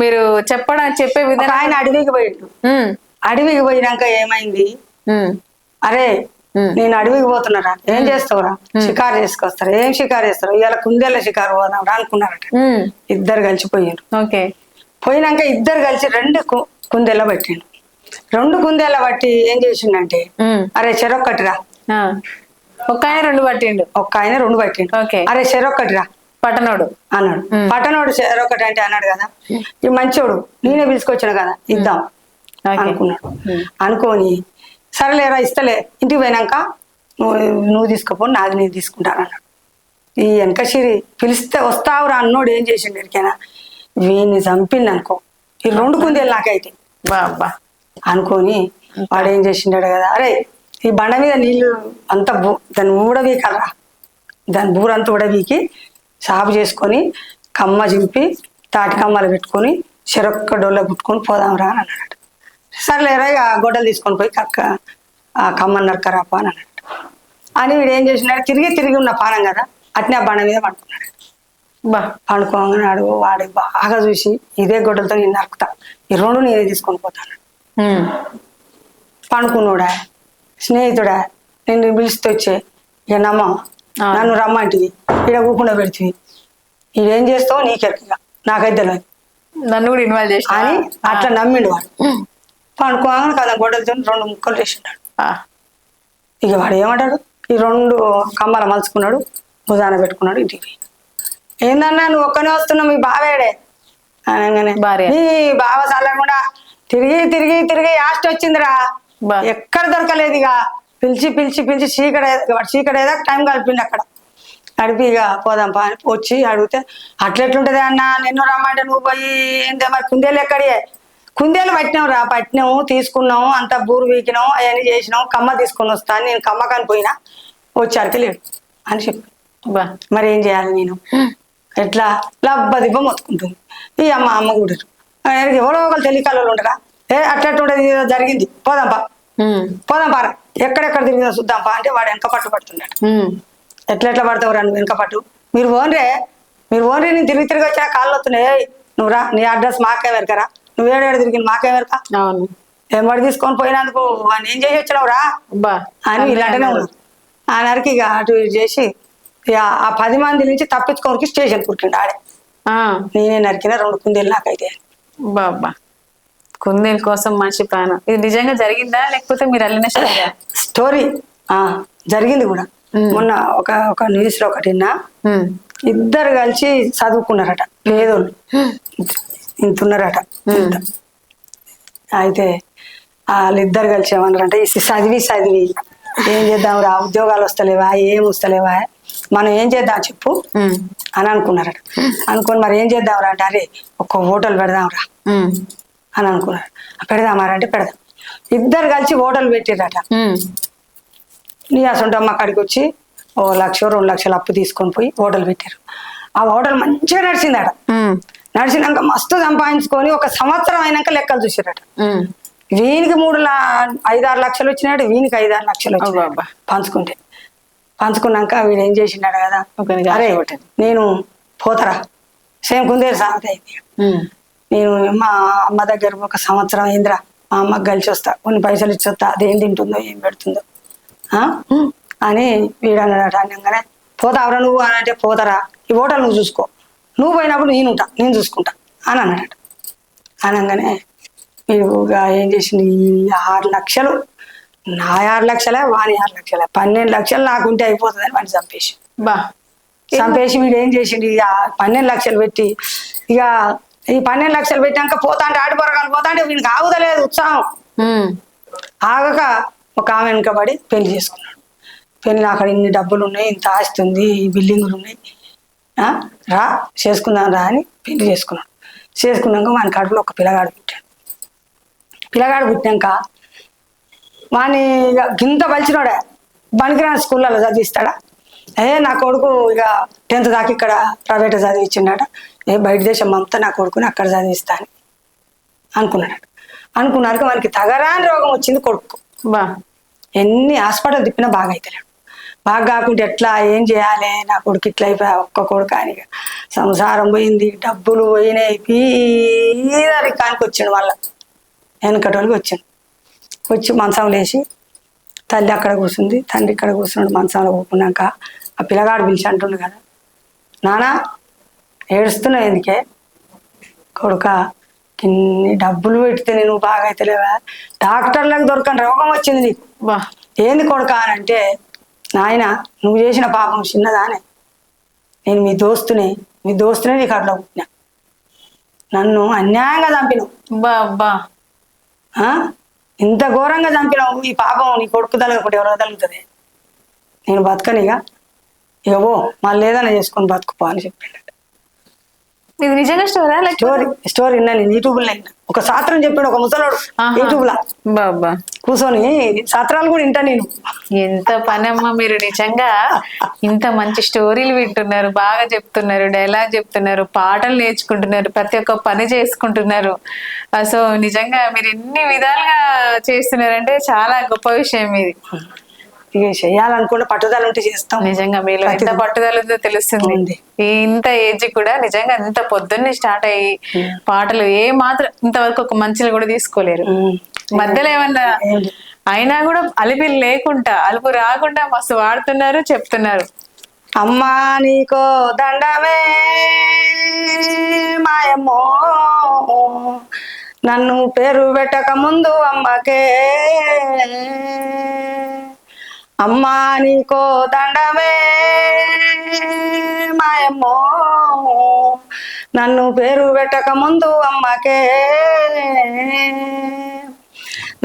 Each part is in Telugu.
మీరు చెప్పే విధానం. ఆయన అడవికి పోయిండు. అడవికి పోయినాక ఏమైంది, అరే నేను అడవికి పోతున్నారా, ఏం చేస్తావురా, షికారు చేసుకొస్తారా, ఏం షికారు చేస్తారు, ఇవాళ కుందేళ్ళ షికారు పోదాం అనుకున్నారట. ఇద్దరు కలిసిపోయారు. పోయినాక ఇద్దరు కలిసి 2 కుందేళ్ళ పట్టిండు. 2 కుందేళ్ళ బట్టి ఏం చేసిండంటే, అరే చెరొక్కటిరా, ఒక్క ఆయన 2 పట్టిండు. ఒక్క ఆయన 2 పట్టిండు. అరే చెరొక్కటిరా పట్టనోడు అన్నాడు. పట్టనోడు చెరొక్కటి అంటే అన్నాడు కదా, ఈ మంచోడు నేనే పిలుచుకొచ్చాను కదా ఇద్దాం అనుకున్నాడు. అనుకోని సరేలేరా ఇస్తలే, ఇంటికి పోయినాక నువ్వు తీసుకోపో, నాది నేను తీసుకుంటాను అన్నాడు. ఈ వెనకసిరి పిలిస్తే వస్తావురా అన్నోడు ఏం చేసిండు ఎరికైనా, వీడిని చంపింది అనుకో, ఈ 2 కుందేలు నాకైతే బాబా అనుకొని వాడు ఏం చేసిండాడు కదా, అరే ఈ బండ మీద నీళ్లు అంతా దాన్ని ఊడవీకలరా, దాని బూరంతా ఊడవీకి సాపు చేసుకొని కమ్మ చింపి తాటి కమ్మలు పెట్టుకొని చెరొక్క డొల్ల పుట్టుకొని పోదాంరా అని అన్నాడు. సరేలేరా ఇక గొడ్డలు తీసుకొని పోయి ఆ కమ్మని నరకరాప అని అన్నాడు. అని వీడు ఏం చేసినాడు, తిరిగి ఉన్న పానం కదా అట్నే ఆ బండ మీద పండుకున్నాడు. పండుకోగానే వాడు బాగా చూసి, ఇదే గొడ్డలతో నేను నరుకుతా, ఈ 2 నేనే తీసుకొని పోతాను. పండుకున్నాడా స్నేహితుడా, నేను పిలిస్తే వచ్చే ఇక నన్ను రమ్మంటివి, ఇక్కడ కూకుండా పెడితే ఇదేం చేస్తావు నీకెరకగా నాకైతే తెలియదు, నన్ను కూడా ఇన్వాల్వ్ చేసి అని అట్లా నమ్మిండు వాడు. పండుకోగానే కదా గొడ్డలతో 2 ముక్కలు చేసిండాడు. ఇక వాడు ఏమంటాడు, ఈ 2 కమ్మలు మలుచుకున్నాడు, భుజాన పెట్టుకున్నాడు, ఇంటికి. ఏందన్నా నువ్వు ఒక్కనే వస్తున్నావు, మీ బావేడే అనగానే, నీ బావ చల్లకుండా తిరిగి యాస్ట్ వచ్చిందిరా, ఎక్కడ దొరకలేదు. ఇక పిలిచి చీకడేదా టైం కలిపిండి అక్కడ నడిపి, ఇక పోదాం పా అని వచ్చి అడిగితే, అట్లెట్లుంటది అన్న, నిన్ను రమ్మంటే నువ్వు పోయి ఏంటే మరి కుందేలు ఎక్కడే, కుందేలు పట్టినాము తీసుకున్నాము, అంత బూరు వీకినాం, అవన్నీ చేసినాం, కమ్మ తీసుకొని వస్తాను, నేను కమ్మకాని పోయినా వచ్చారికి లేడు అని చెప్పి, మరి ఏం చేయాలి నేను, ఎట్లా లబ్బదిబ్బ మొత్తుకుంటుంది. ఈ అమ్మ కూడా ఎవరో ఒకరు తెలియకాలలో ఉండరా, అట్లట్టుంటది జరిగింది, పోదాం పారా, ఎక్కడెక్కడ తిరిగిందో చూద్దాంపా అంటే వాడు వెనక పట్టు పడుతున్నాడు. ఎట్లా పడతావు రా నువ్వు వెనక పట్టు, మీరు ఓన్రే నేను తిరిగి వచ్చా కాళ్ళు వస్తున్నాయి, నువ్వు రా, నీ అడ్రస్ మాకే వెరకరా, నువ్వు ఏడాడు తిరిగింది మాకే వెరక, ఎంబడి తీసుకొని పోయినందుకు వాడిని ఏం చేసి వచ్చినావు రా అని ఇలాంటినే ఉన్నారు. ఆ నరికి ఇక అటు చేసి ఇక ఆ 10 మంది నుంచి తప్పించుకోనికి స్టేషన్ కూర్చుండు ఆడే. నేనే నరికిన 2 కుందేలు నాకైతే. బాబా, కుందేలు కోసం మనిషి ప్రాణం. ఇది నిజంగా జరిగిందా లేకపోతే మీరు అల్లిన స్టోరీ? జరిగింది కూడా. మొన్న ఒక న్యూస్ లో ఒకటి విన్నా, ఇద్దరు కలిసి చదువుకున్నారట, పేదోళ్ళు ఇంతున్నారట. అయితే వాళ్ళిద్దరు కలిసి ఏమన్నారంటే, చదివి ఏం చేద్దాం రా, ఉద్యోగాలు వస్తలేవా, ఏం వస్తలేవా, మనం ఏం చేద్దాం చెప్పు అని అనుకున్నారట. అనుకుని మరి ఏం చేద్దాం రా అంటే, అరే ఒక హోటల్ పెడదాం రా అని అనుకున్నారు. పెడదామారంటే పెడదాం. ఇద్దరు కలిసి హోటల్ పెట్టిరట. నీ అసంటమ్మ కాడికి వచ్చి 1 లక్ష 2 లక్షలు అప్పు తీసుకొని పోయి హోటల్ పెట్టారు. ఆ హోటల్ మంచిగా నడిచిందట. నడిచినాక మస్తు సంపాదించుకొని 1 సంవత్సరం అయినాక లెక్కలు చూసారట. వీనికి 5-6 లక్షలు వచ్చినాడు, వీనికి 5-6 లక్షలు వచ్చినాడు పంచుకున్నాక వీడు ఏం చేసినాడు కదా, అరే నేను పోతరా, సేమ్ కుందేలు సామెత అయింది. నేను మా అమ్మ దగ్గర 1 సంవత్సరం అయిందిరా, మా అమ్మకి కలిసి వస్తా, కొన్ని పైసలు ఇచ్చొస్తా, అదేం తింటుందో ఏం పెడుతుందో అని వీడు అన్నాడట. అనగానే పోతావరా నువ్వు అని అంటే, పోతారా, ఈ హోటల్ నువ్వు చూసుకో, నువ్వు పోయినప్పుడు నేను చూసుకుంటా అని అన్నాడట. అనగానే వీడుగా ఏం చేసింది, ఈ 6 లక్షలు నా 6 లక్షలే, వాని 6 లక్షలే, 12 లక్షలు నాకుంటే అయిపోతుందని వాడిని చంపేసి వీడు ఏం చేసిండు, ఇక 12 లక్షలు పెట్టి, ఇక ఈ 12 లక్షలు పెట్టాక పోతా అంటే ఆడిపోరగాలు పోతా అంటే వీడికి ఆగుదలేదు ఉత్సాహం. ఆగక ఒక ఆమె వెనుకబడి పెళ్లి చేసుకున్నాడు. పెళ్లి అక్కడ ఇన్ని డబ్బులు ఉన్నాయి, ఇంత ఆస్తి ఉంది, ఈ బిల్డింగులు ఉన్నాయి, రా చేసుకుందాం రా అని పెళ్లి చేసుకున్నాడు. చేసుకున్నాక వాని కడుపులో ఒక పిల్లగాడు పుట్టాడు. పిల్లగాడు పుట్టినాక వాని గింత బలిచినోడే, బనికిరాని స్కూళ్ళలో చదివిస్తాడా, నా కొడుకు ఇక 10th దాకా ఇక్కడ ప్రైవేట్ చదివించిండట, బయట దేశం పంపుతా నా కొడుకుని అక్కడ చదివిస్తా అని అనుకున్నాక వానికి తగరాని రోగం వచ్చింది కొడుకు. ఎన్ని హాస్పిటల్ తిప్పినా బాగా అవుతలేడు. బాగా కాకుంటే ఎట్లా ఏం చేయాలి, నా కొడుకు ఇట్లా అయిపోయా, ఒక్క కొడుకు అని సంసారం పోయింది, డబ్బులు పోయినాయి, పీదరికానికి వచ్చిండు. మళ్ళా వెనకటోళ్ళకి వచ్చిండు. వచ్చి మంచం లేచి తల్లి అక్కడ కూర్చుంది, తండ్రి ఇక్కడ కూర్చున్నాడు. మంచంలో కూకున్నాక ఆ పిల్లగాడు పిలిచి అంటుండు కదా, నానా ఏడుస్తున్నావు ఎందుకే కొడుక, ఇన్ని డబ్బులు పెడితే నేను బాగా అయితలేవా, డాక్టర్లకు దొరకని రోగం వచ్చింది నీకు, ఏంది కొడుక అని అంటే, నాయన నువ్వు చేసిన పాపం చిన్నదానే, నేను మీ దోస్తునే నీకు అట్లా పుట్టినా, నన్ను అన్యాయంగా చంపినావు, ఇంత ఘోరంగా చంపినావు, ఈ పాపం నీ కొడుకు తలగకుండా ఎవరో తలుగుతుంది, నేను బతకనిగా ఇగో మళ్ళీ ఏదైనా చేసుకొని బతుకుపో అని చెప్పిండు. ఇది నిజంగా స్టోరీ స్టోరీ విన్నా నేను యూట్యూబ్ లో. ఒక శాస్త్రం చెప్పాడు ఒక ముసలోడు యూట్యూబ్ లా కూర్చొని, శాస్త్రాలు కూడా వింటా నేను. ఎంత పని అమ్మా మీరు, నిజంగా ఇంత మంచి స్టోరీలు వింటున్నారు, బాగా చెప్తున్నారు, డైలాగ్ చెప్తున్నారు, పాటలు నేర్చుకుంటున్నారు, ప్రతి ఒక్క పని చేసుకుంటున్నారు. సో నిజంగా మీరు ఎన్ని విధాలుగా చేస్తున్నారంటే చాలా గొప్ప విషయం ఇది. ఇక చేయాలనుకుంటే పట్టుదల ఉంటే చేస్తాం. నిజంగా మీలో ఎంత పట్టుదల ఉందో తెలుస్తుంది. ఇంత ఏజ్ కూడా నిజంగా ఇంత పొద్దున్నే స్టార్ట్ అయ్యి పాటలు ఏ మాత్రం ఇంతవరకు ఒక మంచిని కూడా తీసుకోలేరు. మధ్యలో ఏమన్నా అయినా కూడా అలుపు రాకుండా మస్తు వాడుతున్నారు, చెప్తున్నారు. అమ్మా నీకో దండమే మాయమ్మో, నన్ను పేరు పెట్టక ముందు అమ్మకే, అమ్మా నీకో దండమే మాయమ్మో, నన్ను పేరు పెట్టక ముందు అమ్మకే,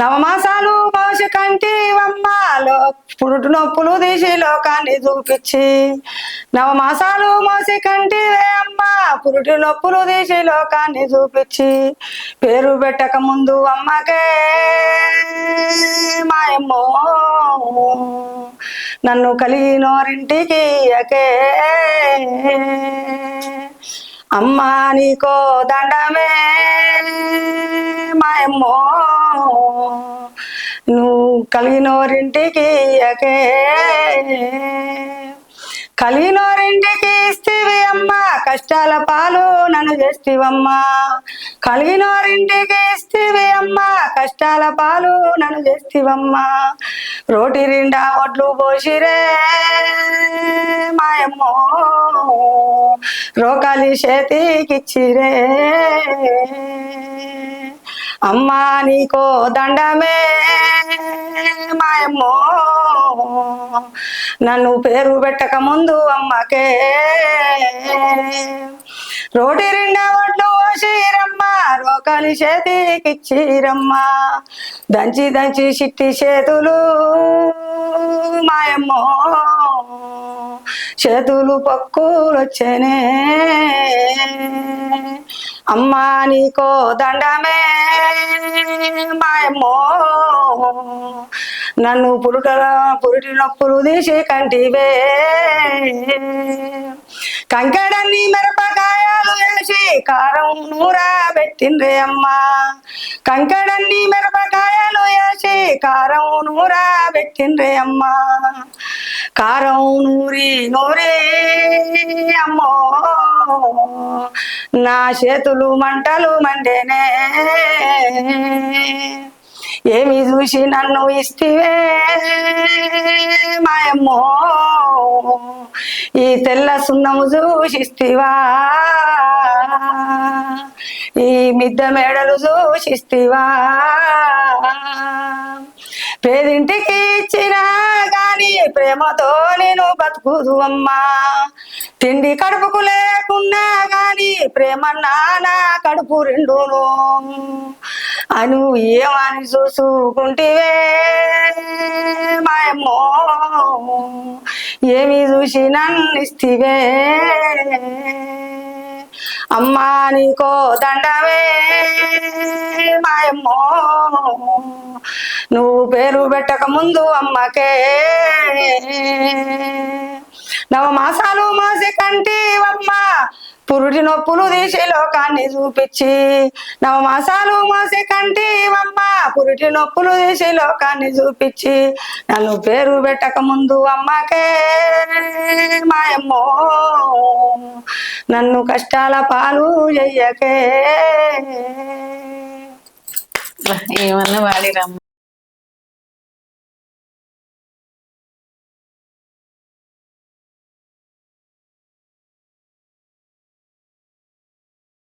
నవమాసాలు మోసి కంటివమ్మాలో పురుటు నొప్పులు తీసి లోకాన్ని చూపించి, నవమాసాలు మోసి కంటివే అమ్మ పురుటి నొప్పులు తీసి లోకాన్ని చూపించి, పేరు పెట్టక ముందు అమ్మకే మాయమ్మో, నన్ను కలిగినోరింటికి అకే, అమ్మా నీకో దండమే మాయమ్మో, నువ్వు కలిగినోరింటికి అకే, కలిగినోరింటికి ఇస్తేవి అమ్మ కష్టాల పాలు నన్ను చేస్తేవమ్మా, కలిగినోరింటికి ఇస్తేవి అమ్మ కష్టాల పాలు నన్ను చేస్తేవమ్మా, రోటి నిండా ఒడ్లు పోసిరే మాయమ్మో, రోకాలి చేతికిచ్చిరే, అమ్మా నీకో దండమే మాయమ్మో, నన్ను పేరు పెట్టక ముందు అమ్మకే, రోటి నిండా ఒడ్లు పోసిరమ్మ రోకాలి చేతికిచ్చిరమ్మ, దంచి దంచి చిట్టి చేతులు మాయమ్మో, చేతులు పక్కులు వచ్చేనే, అమ్మా నీకో దండమే మాయమ్మో, నన్ను పురిటి నొప్పులు తీసి కంటివే, కంకడన్ని మిరపకాయలు వేసి కారం నూరా పెట్టిండ్రే అమ్మా, కంకడన్ని మిరపకాయలు వేసి కారం నూరా పెట్టిండ్రే అమ్మా, కారం నూరి నూరి అమ్మో, నా చేతులు మంటలు మండేనే, ఏమి చూసి నన్ను ఇస్తివే మాయమ్మో, ఈ తెల్ల సున్నము చూసిస్తివా, ఈ మిద్ద మేడలు చూసిస్తివా, పేదింటికి ఇచ్చినా గాని ప్రేమతో నేను బతుకుదు అమ్మా, తిండి కడుపుకు లేకున్నా గాని ప్రేమన్నా నా కడుపు రెండును, అను ఏమని చూసుకుంటివే మాయమ్మో, ఏమి చూసి నన్ను ఇస్తివే, అమ్మా నీకో దండమే మాయమ్మో, నువ్వు పేరు పెట్టక ముందు అమ్మకే, నవమాసాలు మోసి కంటివమ్మ పురుటి నొప్పులు తీసి లోకాన్ని చూపించి నవమాసాలు మోసే కంటివమ్మ పురుటి నొప్పులు తీసి లోకాన్ని చూపించి నన్ను పేరు పెట్టక ముందు అమ్మకే మాయమ్మో నన్ను కష్టాల పాలు చెయ్యకే. ఏమన్నా వాడిరమ్మ.